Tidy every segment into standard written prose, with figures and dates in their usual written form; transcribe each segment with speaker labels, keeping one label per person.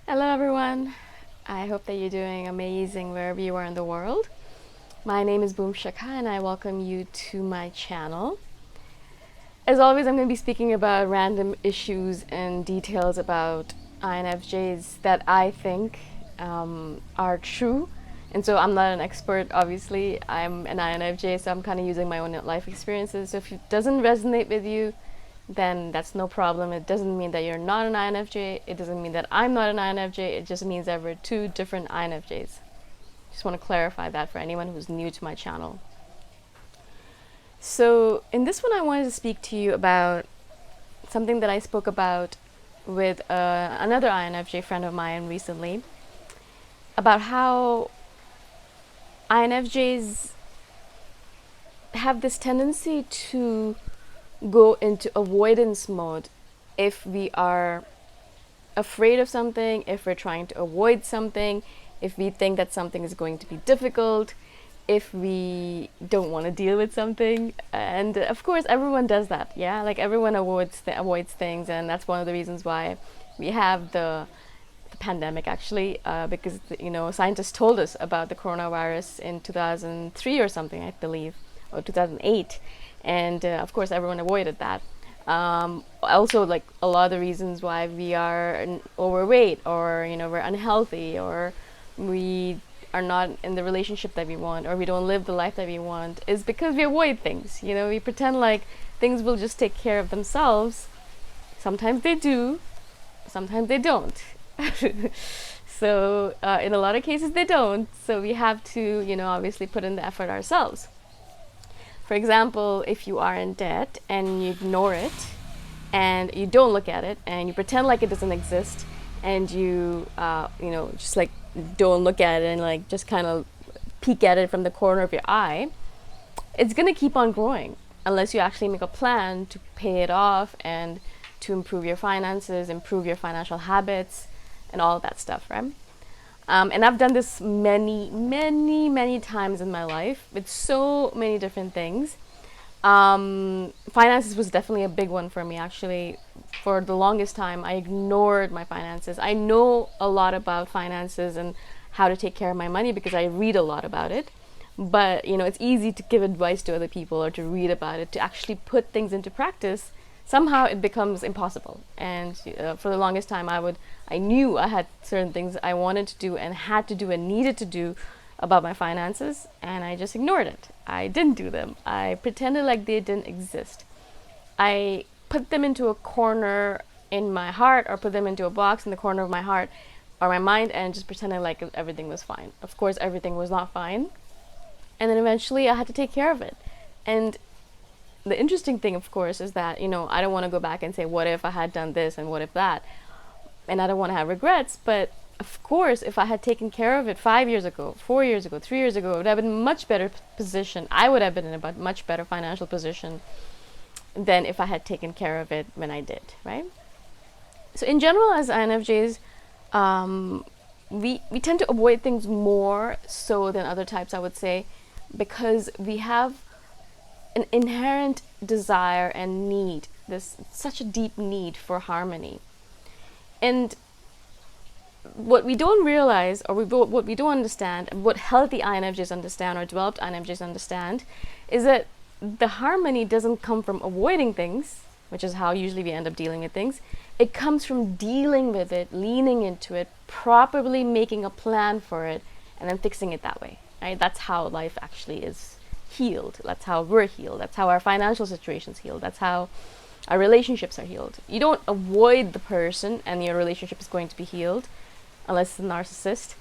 Speaker 1: Hello, everyone. I hope that you're doing amazing wherever you are in the world. My name is Shikha, and I welcome you to my channel. As always, I'm going to be speaking about random issues and details about INFJs that I think are true. And so I'm not an expert, obviously. I'm an INFJ, so I'm kind of using my own life experiences. So if it doesn't resonate with you, then that's no problem. It doesn't mean that you're not an INFJ. It doesn't mean that I'm not an INFJ. It just means that we're two different INFJs. Just want to clarify that for anyone who's new to my channel. So in this one, I wanted to speak to you about something that I spoke about with another INFJ friend of mine recently, about how INFJs have this tendency to go into avoidance mode if we are afraid of something, if we're trying to avoid something, if we think that something is going to be difficult, if we don't want to deal with something. And of course everyone does that, yeah, like everyone avoids things, and that's one of the reasons why we have the pandemic, actually, because scientists told us about the coronavirus in 2003 or something, I believe, or 2008. And of course everyone avoided that. Also, like, a lot of the reasons why we are overweight, or we're unhealthy, or we are not in the relationship that we want, or we don't live the life that we want, is because we avoid things. We pretend like things will just take care of themselves. Sometimes they do, sometimes they don't. So in a lot of cases they don't, so we have to obviously put in the effort ourselves. For example, if you are in debt and you ignore it and you don't look at it and you pretend like it doesn't exist, and you just like don't look at it and like just kind of peek at it from the corner of your eye, it's going to keep on growing unless you actually make a plan to pay it off and to improve your finances, improve your financial habits, and all of that stuff, right? And I've done this many times in my life with so many different things. Finances was definitely a big one for me, actually. For the longest time, I ignored my finances. I know a lot about finances and how to take care of my money because I read a lot about it. But, it's easy to give advice to other people or to read about it. To actually put things into practice, somehow it becomes impossible. And for the longest time, I knew I had certain things I wanted to do and had to do and needed to do about my finances, and I just ignored it. I didn't do them. I pretended like they didn't exist. I put them into a corner in my heart, or put them into a box in the corner of my heart or my mind, and just pretended like everything was fine. Of course, everything was not fine. And then eventually I had to take care of it. And the interesting thing, of course, is that, I don't want to go back and say, what if I had done this and what if that? And I don't want to have regrets. But of course, if I had taken care of it 5 years ago, 4 years ago, 3 years ago, it would have been a much better position. I would have been in a much better financial position than if I had taken care of it when I did, right? So in general, as INFJs, we tend to avoid things more so than other types, I would say, because we have an inherent desire and need, this such a deep need for harmony. And what we don't realize, or what we don't understand, what healthy INFJs understand, or developed INFJs understand, is that the harmony doesn't come from avoiding things, which is how usually we end up dealing with things. It comes from dealing with it, leaning into it, properly making a plan for it, and then fixing it that way. Right? That's how life actually is healed. That's how we're healed. That's how our financial situation's healed. That's how our relationships are healed. You don't avoid the person and your relationship is going to be healed, unless it's a narcissist.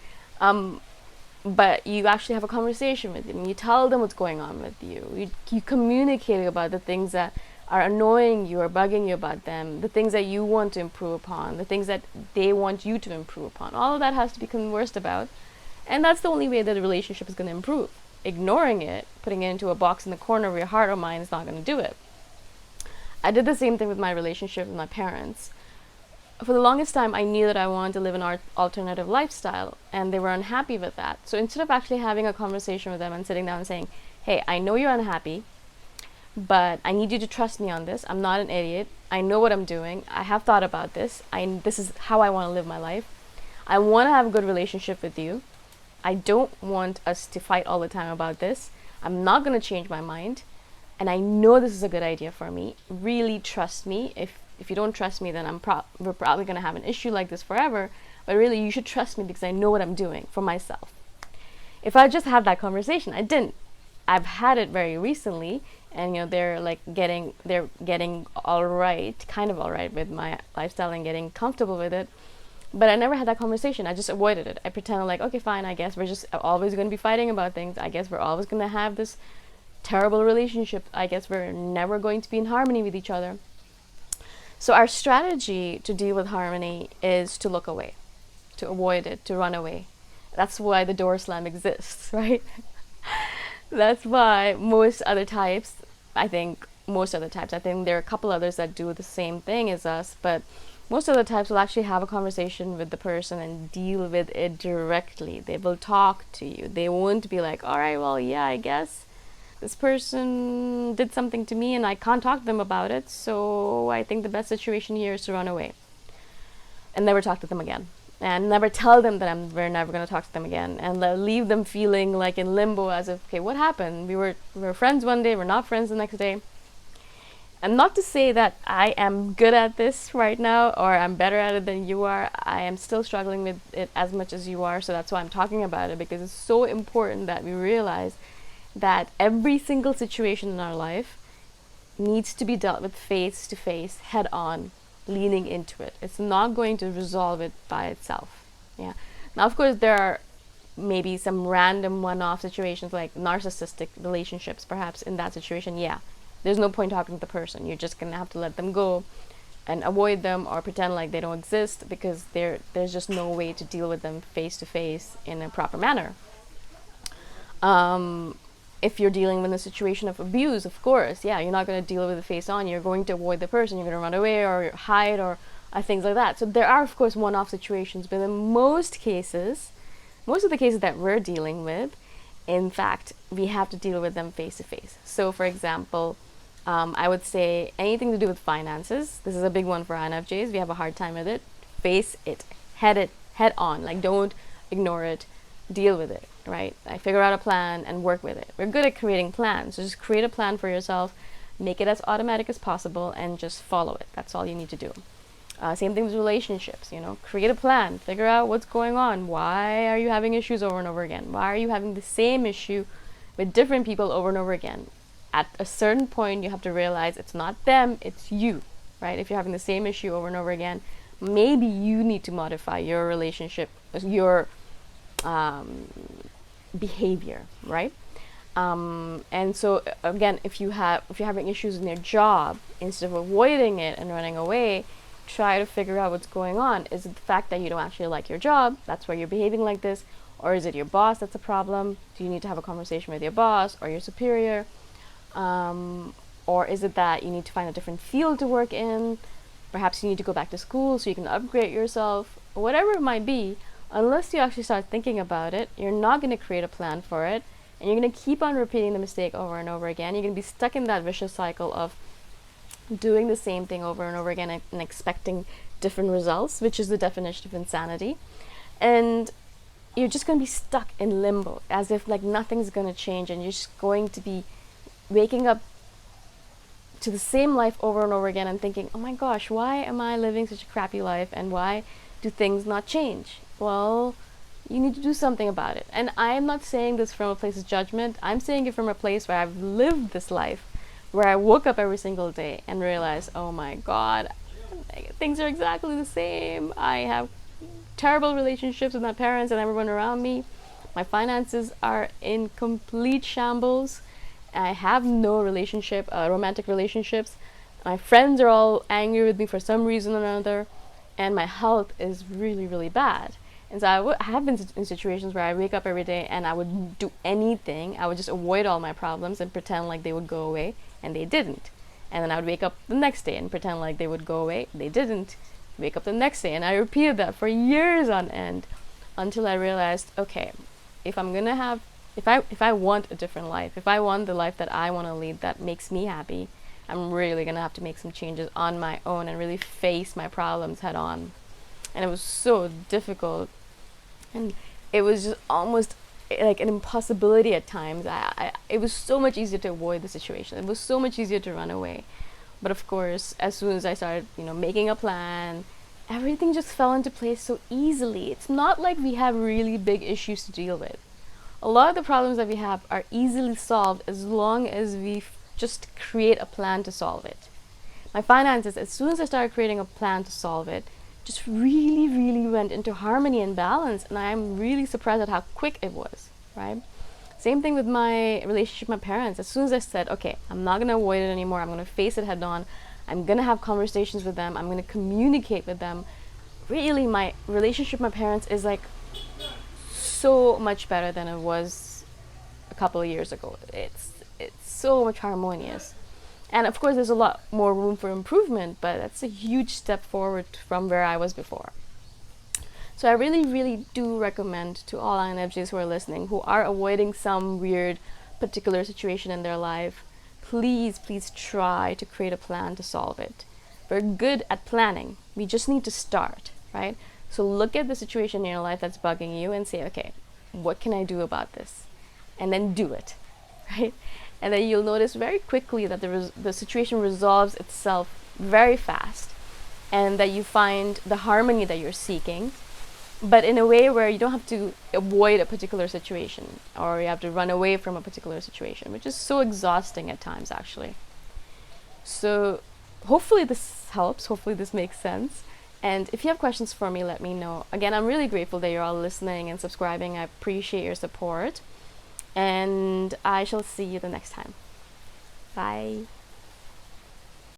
Speaker 1: But you actually have a conversation with them. You tell them what's going on with you. You communicate about the things that are annoying you or bugging you about them, the things that you want to improve upon, the things that they want you to improve upon. All of that has to be conversed about. And that's the only way that the relationship is going to improve. Ignoring it, putting it into a box in the corner of your heart or mind, is not going to do it. I did the same thing with my relationship with my parents. For the longest time, I knew that I wanted to live an alternative lifestyle, and they were unhappy with that. So instead of actually having a conversation with them and sitting down and saying, hey, I know you're unhappy, but I need you to trust me on this. I'm not an idiot. I know what I'm doing. I have thought about this. This is how I want to live my life. I want to have a good relationship with you. I don't want us to fight all the time about this. I'm not going to change my mind. And I know this is a good idea for me. Really trust me. If you don't trust me, then we're probably going to have an issue like this forever. But really, you should trust me because I know what I'm doing for myself. If I just had that conversation, I didn't. I've had it very recently, and they're getting all right, kind of all right with my lifestyle and getting comfortable with it. But I never had that conversation. I just avoided it. I pretended like, okay, fine, I guess we're just always going to be fighting about things. I guess we're always going to have this terrible relationship. I guess we're never going to be in harmony with each other. So our strategy to deal with harmony is to look away, to avoid it, to run away. That's why the door slam exists, right? That's why most other types, I think there are a couple others that do the same thing as us, but most other types will actually have a conversation with the person and deal with it directly. They will talk to you. They won't be like, all right, well, yeah, I guess this person did something to me and I can't talk to them about it, so I think the best situation here is to run away and never talk to them again. And never tell them that we're never going to talk to them again, and leave them feeling like in limbo, as if, okay, what happened? We were friends one day, we're not friends the next day. And not to say that I am good at this right now, or I'm better at it than you are. I am still struggling with it as much as you are, so that's why I'm talking about it, because it's so important that we realize that every single situation in our life needs to be dealt with face to face, head on, leaning into it. It's not going to resolve it by itself. Yeah. Now, of course, there are maybe some random one-off situations like narcissistic relationships. Perhaps in that situation, yeah, there's no point talking to the person. You're just gonna have to let them go and avoid them or pretend like they don't exist, because there's just no way to deal with them face to face in a proper manner. If you're dealing with a situation of abuse, of course, yeah, you're not going to deal with it face on. You're going to avoid the person. You're going to run away or hide or things like that. So there are, of course, one-off situations, but in most of the cases that we're dealing with, in fact, we have to deal with them face to face. So, for example, I would say anything to do with finances. This is a big one for INFJs. We have a hard time with it. Face it, head on. Like, don't ignore it. Deal with it, right? I figure out a plan and work with it. We're good at creating plans. So just create a plan for yourself, make it as automatic as possible, and just follow it. That's all you need to do. Same thing with relationships, create a plan, figure out what's going on. Why are you having issues over and over again? Why are you having the same issue with different people over and over again? At a certain point, you have to realize it's not them, it's you, right? If you're having the same issue over and over again, maybe you need to modify your relationship, your behavior, right? And so again, if you're having issues in your job, instead of avoiding it and running away, try to figure out what's going on. Is it the fact that you don't actually like your job? That's why you're behaving like this? Or is it your boss that's a problem? Do you need to have a conversation with your boss or your superior? Or is it that you need to find a different field to work in? Perhaps you need to go back to school so you can upgrade yourself. Whatever it might be, unless you actually start thinking about it, you're not going to create a plan for it, and you're going to keep on repeating the mistake over and over again. You're going to be stuck in that vicious cycle of doing the same thing over and over again and expecting different results, which is the definition of insanity. And you're just going to be stuck in limbo, as if like nothing's going to change, and you're just going to be waking up to the same life over and over again and thinking, oh my gosh, why am I living such a crappy life, and why do things not change? Well, you need to do something about it. And I'm not saying this from a place of judgment. I'm saying it from a place where I've lived this life, where I woke up every single day and realized, oh my God, things are exactly the same. I have terrible relationships with my parents and everyone around me. My finances are in complete shambles. I have no romantic relationships. My friends are all angry with me for some reason or another. And my health is really, really bad. And so I have been in situations where I wake up every day and I would do anything. I would just avoid all my problems and pretend like they would go away, and they didn't. And then I would wake up the next day and pretend like they would go away. They didn't. Wake up the next day, and I repeated that for years on end, until I realized, okay, if I want a different life, if I want the life that I want to lead that makes me happy, I'm really gonna have to make some changes on my own and really face my problems head on. and it was so difficult, and it was just almost like an impossibility at times. It was so much easier to avoid the situation. It was so much easier to run away. But of course, as soon as I started, making a plan, everything just fell into place so easily. It's not like we have really big issues to deal with. A lot of the problems that we have are easily solved as long as we just create a plan to solve it. My finances, as soon as I started creating a plan to solve it, just really, really went into harmony and balance, and I'm really surprised at how quick it was, right? Same thing with my relationship with my parents. As soon as I said, okay, I'm not going to avoid it anymore, I'm going to face it head on, I'm going to have conversations with them, I'm going to communicate with them, really my relationship with my parents is like so much better than it was a couple of years ago. It's so much harmonious. And of course, there's a lot more room for improvement, but that's a huge step forward from where I was before. So I really, really do recommend to all INFJs who are listening, who are avoiding some weird particular situation in their life, please, please try to create a plan to solve it. We're good at planning. We just need to start, right? So look at the situation in your life that's bugging you and say, okay, what can I do about this? And then do it, right? And then you'll notice very quickly that the situation resolves itself very fast, and that you find the harmony that you're seeking, but in a way where you don't have to avoid a particular situation or you have to run away from a particular situation, which is so exhausting at times, actually. So hopefully this helps. Hopefully this makes sense. And if you have questions for me, let me know. Again, I'm really grateful that you're all listening and subscribing. I appreciate your support. And I shall see you the next time. Bye.